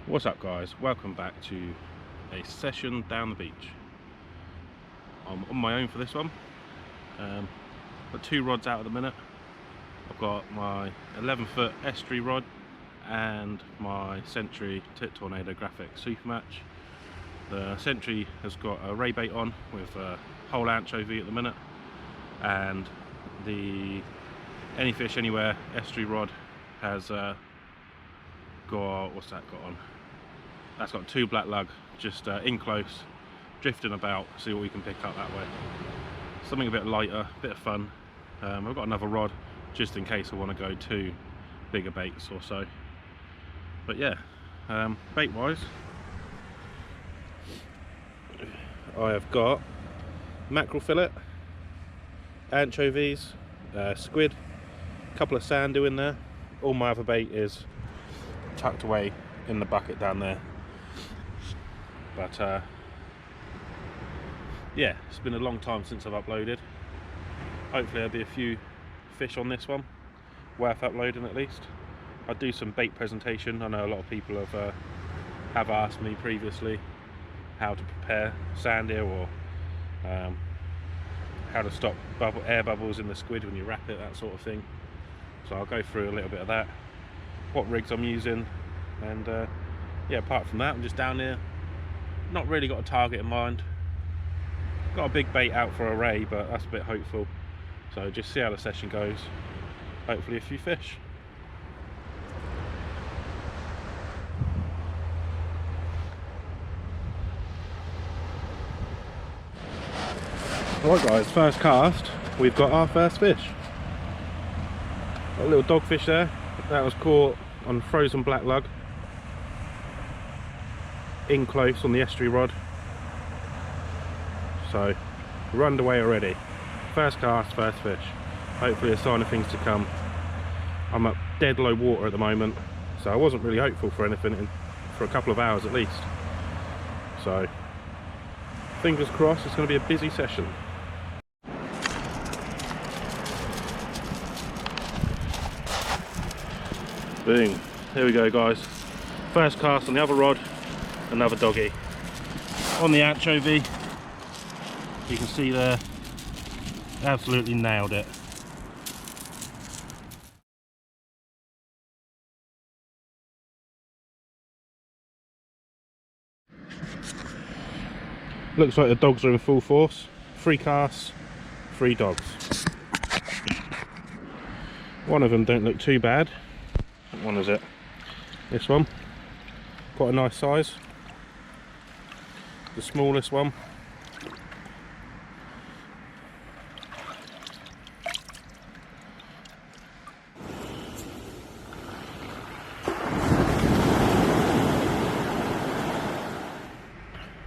What's up guys, welcome back to a session down the beach. I'm on my own for this one. Got two rods out at the minute. I've got my 11-foot estuary rod and my Century Tip Tornado Graphic Super Match. The Century has got a ray bait on with a whole anchovy at the minute, and the Any Fish Anywhere estuary rod has got, what's that got on? That's got two black lug, just in close, drifting about, see what we can pick up that way. Something a bit lighter, a bit of fun. I've got another rod just in case I want to go two bigger baits or so. But yeah, bait wise, I have got mackerel fillet, anchovies, squid, a couple of sandu in there. All my other bait is tucked away in the bucket down there. But yeah, it's been a long time since I've uploaded. Hopefully there'll be a few fish on this one, worth uploading at least. I'll do some bait presentation. I know a lot of people have asked me previously how to prepare sand eel, or how to stop air bubbles in the squid when you wrap it, that sort of thing. So I'll go through a little bit of that, what rigs I'm using, and yeah, apart from that, I'm just down here. Not really got a target in mind. Got a big bait out for a ray, but that's a bit hopeful. So just see how the session goes. Hopefully a few fish. Right guys, first cast, we've got our first fish. Got a little dogfish there. That was caught on frozen black lug, in close on the estuary rod. So we're underway already. First cast, first fish. Hopefully a sign of things to come. I'm at dead low water at the moment, so I wasn't really hopeful for anything for a couple of hours at least. So fingers crossed, it's going to be a busy session. Boom, here we go guys. First cast on the other rod, another doggy. On the anchovy, you can see there, absolutely nailed it. Looks like the dogs are in full force. 3 casts, 3 dogs. One of them don't look too bad. What one is it? This one. Quite a nice size. The smallest one.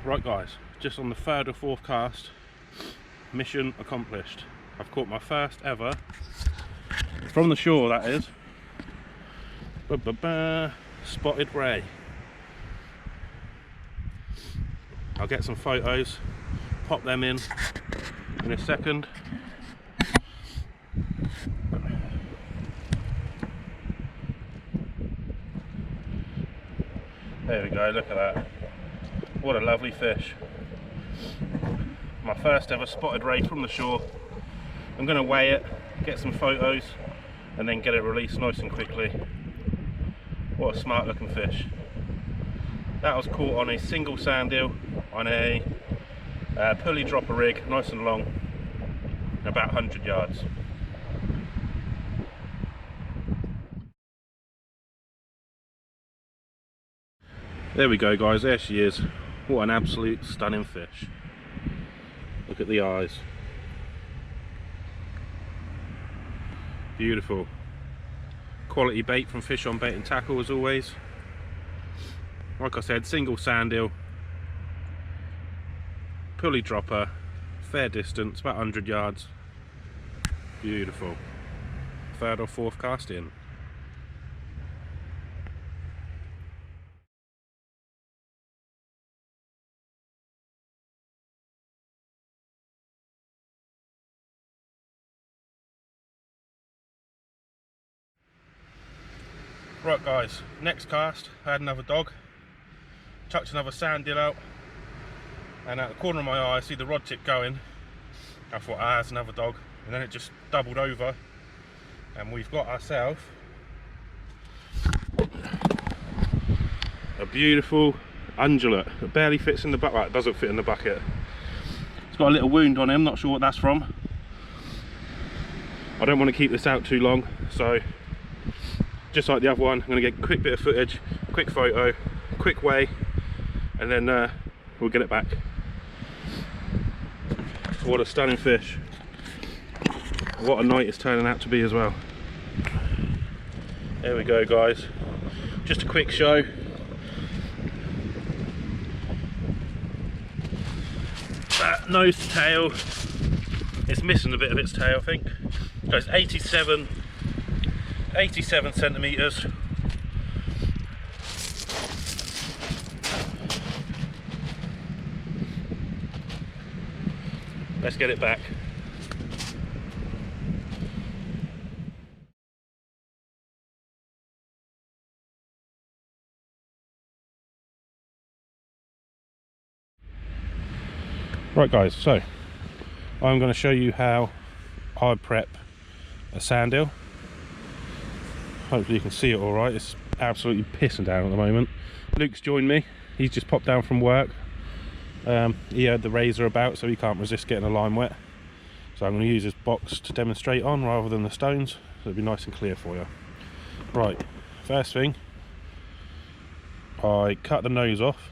Right guys, just on the 3rd or 4th cast, mission accomplished. I've caught my first ever, from the shore that is, spotted ray. I'll get some photos, pop them in a second. There we go, look at that. What a lovely fish. My first ever spotted ray from the shore. I'm going to weigh it, get some photos, and then get it released nice and quickly. What a smart looking fish. That was caught on a single sand eel on a pulley dropper rig, nice and long, about 100 yards. There we go guys, there she is. What an absolute stunning fish. Look at the eyes. Beautiful. Quality bait from Fish on Bait and Tackle as always. Like I said, single sand eel, pulley dropper, fair distance, about 100 yards. Beautiful. 3rd or 4th cast in. Right guys, next cast, I had another dog. chucked another sand deal out, and at the corner of my eye I see the rod tip going. I thought, ah, it's another dog, and then it just doubled over, and we've got ourselves a beautiful undulate. It barely fits in the bucket. Well, it doesn't fit in the bucket. It's got a little wound on him, not sure what that's from. I don't want to keep this out too long, so just like the other one, I'm going to get a quick bit of footage, quick photo, quick weigh, and then we'll get it back. What a stunning fish. What a night it's turning out to be as well. There we go, guys. Just a quick show. That nose to tail, it's missing a bit of its tail, I think. So it's 87 centimetres. Let's get it back. Right guys, so I'm going to show you how I prep a sand eel. Hopefully you can see it alright. It's absolutely pissing down at the moment. Luke's joined me. He's just popped down from work. He had the razor about, so he can't resist getting a line wet. So I'm going to use this box to demonstrate on rather than the stones, so it'll be nice and clear for you. Right, first thing, I cut the nose off,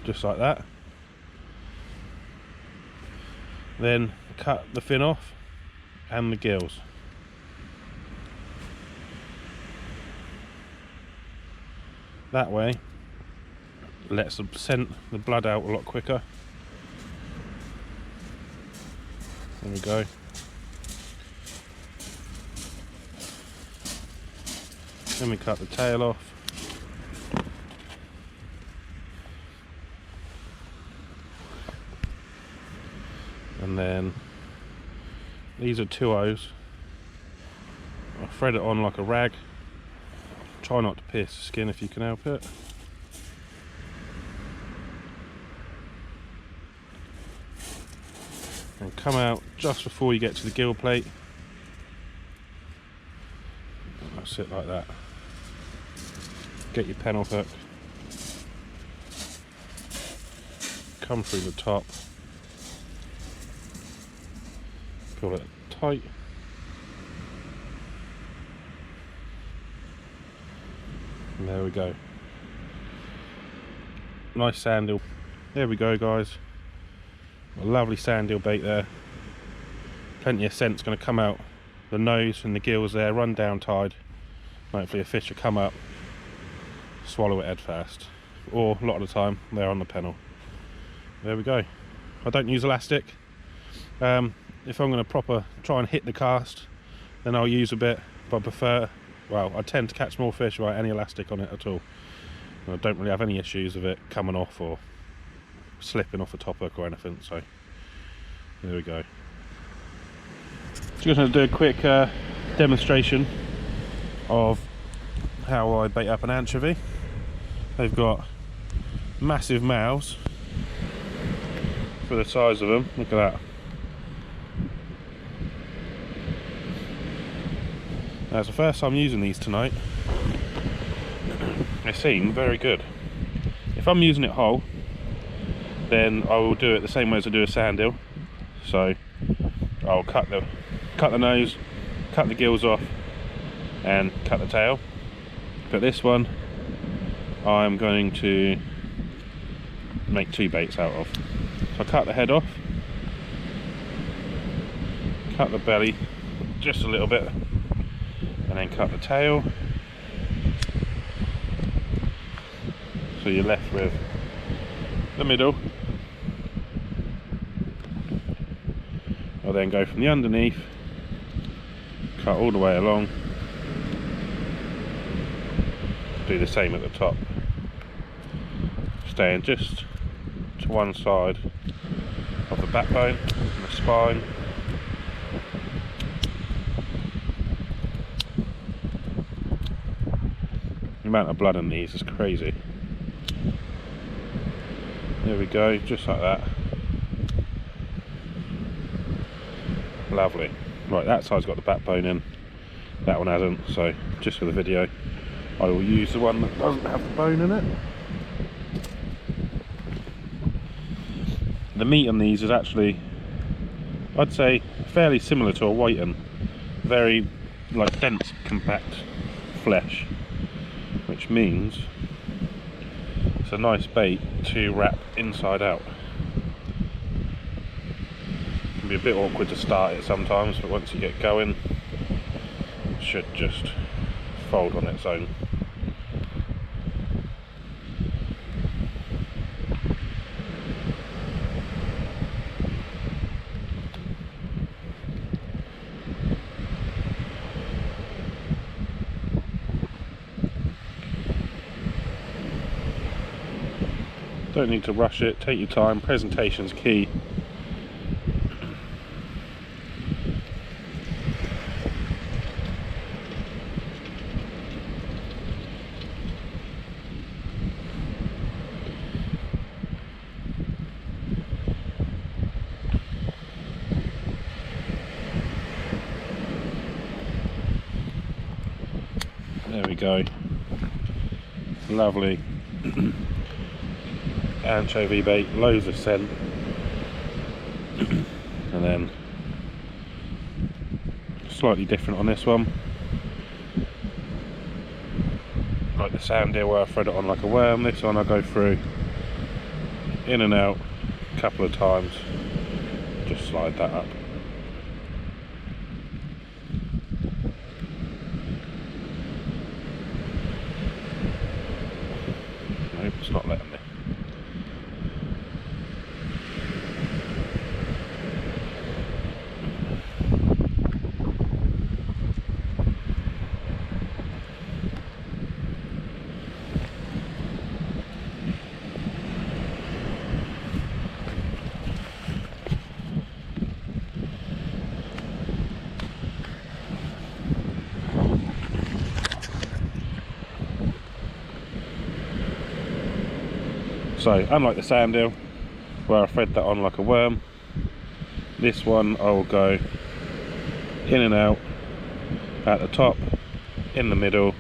just like that. Then cut the fin off and the gills. That way lets the blood out a lot quicker. There we go. Then we cut the tail off. And then these are 2/0s. I'll thread it on like a rag. Try not to pierce the skin if you can help it. And come out just before you get to the gill plate. That's it, like that. Get your pennel hook. Come through the top. Pull it tight. And there we go. Nice sand eel. There we go, guys. A lovely sand eel bait there. Plenty of scent's going to come out the nose and the gills there, run down tide. Hopefully a fish will come up, swallow it head fast. Or a lot of the time they're on the pennel. There we go. I don't use elastic. If I'm going to try and hit the cast, then I'll use a bit, but I prefer, well, I tend to catch more fish without any elastic on it at all. And I don't really have any issues of it coming off or slipping off a top hook or anything, so there we go. Just going to do a quick demonstration of how I bait up an anchovy. They've got massive mouths for the size of them. Look at that. That's the first time using these tonight. They seem very good. If I'm using it whole, then I will do it the same way as I do a sand eel. So I'll cut the nose, cut the gills off, and cut the tail. But this one I'm going to make two baits out of. So I cut the head off, cut the belly just a little bit, and then cut the tail. So you're left with the middle. I'll then go from the underneath, cut all the way along, do the same at the top, staying just to one side of the backbone and the spine. The amount of blood in these is crazy. There we go, just like that. Lovely. Right, that side's got the backbone in, that one hasn't, so just for the video I will use the one that doesn't have the bone in it. The meat on these is actually, I'd say, fairly similar to a whiting. Very like dense, compact flesh, which means it's a nice bait to wrap inside out. It can be a bit awkward to start it sometimes, but once you get going, it should just fold on its own. Don't need to rush it, take your time, presentation's key. There we go. Lovely. Anchovy bait, loads of scent. And then slightly different on this one. Like the sand deer where I thread it on like a worm, this one I go through in and out a couple of times, just slide that up. Nope, it's not letting me. So, unlike the sand eel, where I thread that on like a worm, this one I will go in and out, at the top, in the middle,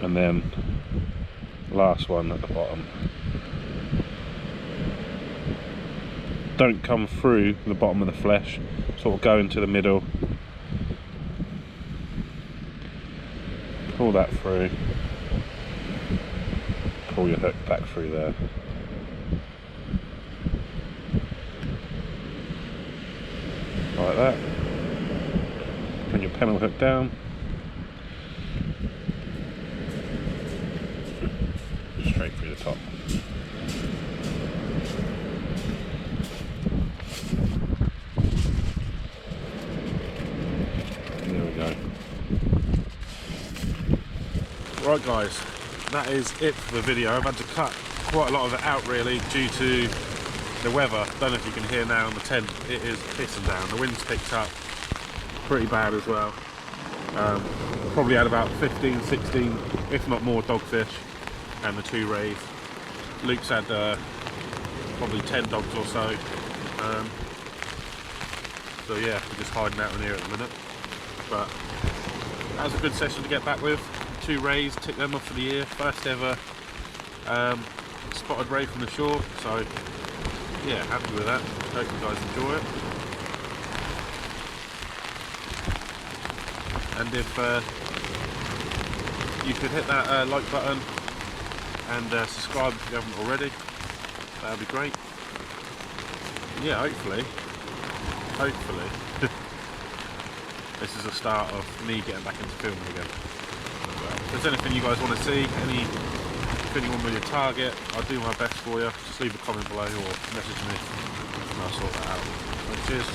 and then last one at the bottom. Don't come through the bottom of the flesh, sort of go into the middle, pull that through, pull your hook back through there. Like that. Bring your pennel hook down. Straight through the top. There we go. Right guys, that is it for the video. I've had to cut quite a lot of it out really due to the weather. Don't know if you can hear now in the tent, it is pissing down. The wind's picked up pretty bad as well. Probably had about 15, 16, if not more dogfish and the 2 rays. Luke's had probably 10 dogs or so. So yeah, we're just hiding out in here at the minute. But that was a good session to get back with. 2 rays, tick them off for the year. First ever spotted ray from the shore. So yeah, happy with that. Hope you guys enjoy it. And if you could hit that like button and subscribe if you haven't already, that would be great. Yeah, hopefully this is the start of me getting back into filming again. If there's anything you guys want to see, anything you want me to target, I'll do my best for you. Just leave a comment below or message me and I'll sort that out. So cheers.